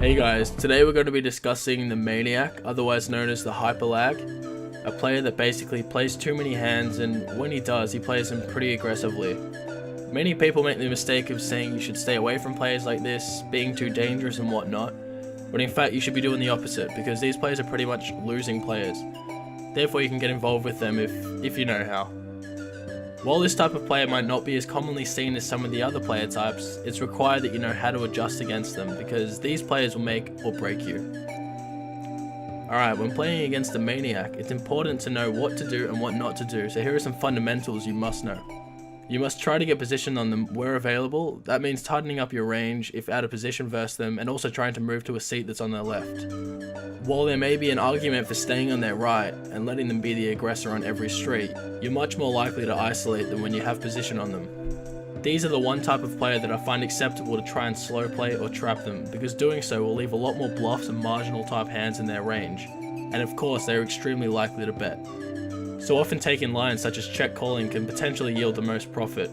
Hey guys, today we're going to be discussing the Maniac, otherwise known as the Hyperlag, a player that basically plays too many hands, and when he does, he plays them pretty aggressively. Many people make the mistake of saying you should stay away from players like this, being too dangerous and whatnot, but in fact you should be doing the opposite, because these players are pretty much losing players. Therefore you can get involved with them if you know how. While this type of player might not be as commonly seen as some of the other player types, it's required that you know how to adjust against them, because these players will make or break you. Alright, when playing against the Maniac, it's important to know what to do and what not to do, so here are some fundamentals you must know. You must try to get positioned on them where available. That means tightening up your range if out of position versus them, and also trying to move to a seat that's on their left. While there may be an argument for staying on their right and letting them be the aggressor on every street, you're much more likely to isolate them when you have position on them. These are the one type of player that I find acceptable to try and slow play or trap them, because doing so will leave a lot more bluffs and marginal type hands in their range, and of course they are extremely likely to bet. So often taking lines such as check calling can potentially yield the most profit.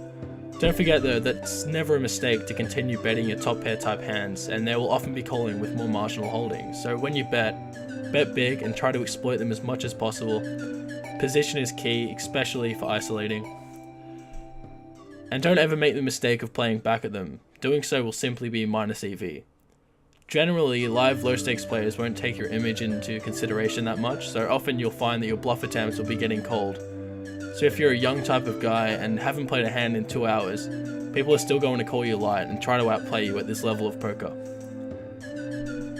Don't forget though, that's never a mistake to continue betting your top pair type hands, and they will often be calling with more marginal holdings. So when you bet big and try to exploit them as much as possible. Position is key, especially for isolating. And don't ever make the mistake of playing back at them. Doing so will simply be minus EV. Generally, live low stakes players won't take your image into consideration that much, so often you'll find that your bluff attempts will be getting cold. So if you're a young type of guy and haven't played a hand in 2 hours, people are still going to call you light and try to outplay you at this level of poker.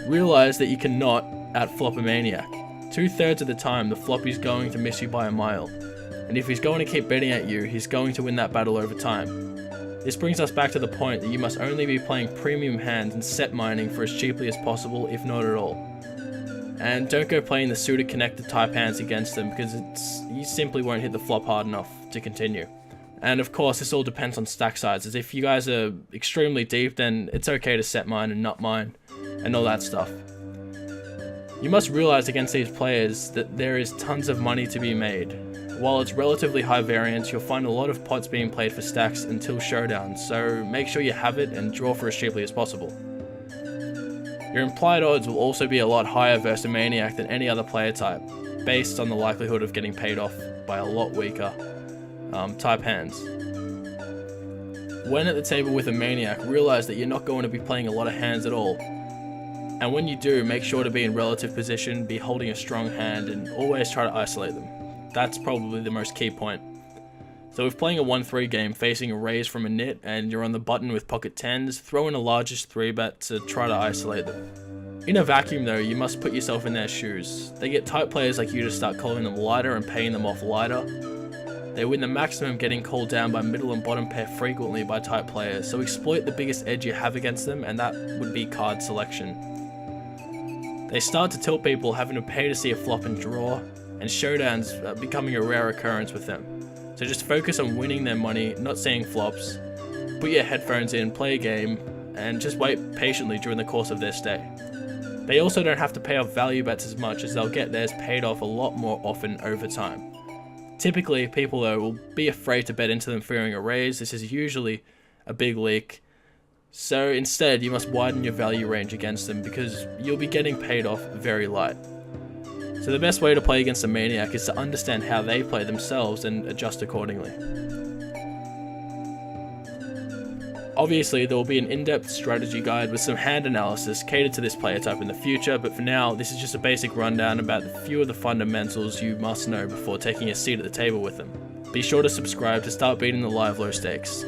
Realize that you cannot outflop a Maniac. 2/3 of the time the floppy's going to miss you by a mile, and if he's going to keep betting at you, he's going to win that battle over time. This brings us back to the point that you must only be playing premium hands and set mining for as cheaply as possible, if not at all. And don't go playing the suited connected type hands against them, because you simply won't hit the flop hard enough to continue. And of course this all depends on stack sizes. If you guys are extremely deep, then it's okay to set mine and nut mine and all that stuff. You must realize against these players that there is tons of money to be made. While it's relatively high variance, you'll find a lot of pots being played for stacks until showdown, so make sure you have it and draw for as cheaply as possible. Your implied odds will also be a lot higher versus a Maniac than any other player type, based on the likelihood of getting paid off by a lot weaker type hands. When at the table with a Maniac, realize that you're not going to be playing a lot of hands at all. And when you do, make sure to be in relative position, be holding a strong hand, and always try to isolate them. That's probably the most key point. So if playing a 1-3 game facing a raise from a nit and you're on the button with pocket 10s, throw in a largest 3-bet to try to isolate them. In a vacuum though, you must put yourself in their shoes. They get tight players like you to start calling them lighter and paying them off lighter. They win the maximum getting called down by middle and bottom pair frequently by tight players, so exploit the biggest edge you have against them, and that would be card selection. They start to tilt people, having to pay to see a flop and draw, and showdowns are becoming a rare occurrence with them. So just focus on winning their money, not seeing flops. Put your headphones in, play a game, and just wait patiently during the course of their stay. They also don't have to pay off value bets as much, as they'll get theirs paid off a lot more often over time. Typically, people though will be afraid to bet into them fearing a raise. This is usually a big leak. So instead, you must widen your value range against them, because you'll be getting paid off very light. So the best way to play against a Maniac is to understand how they play themselves and adjust accordingly. Obviously, there will be an in-depth strategy guide with some hand analysis catered to this player type in the future, but for now, this is just a basic rundown about a few of the fundamentals you must know before taking a seat at the table with them. Be sure to subscribe to start beating the live low stakes.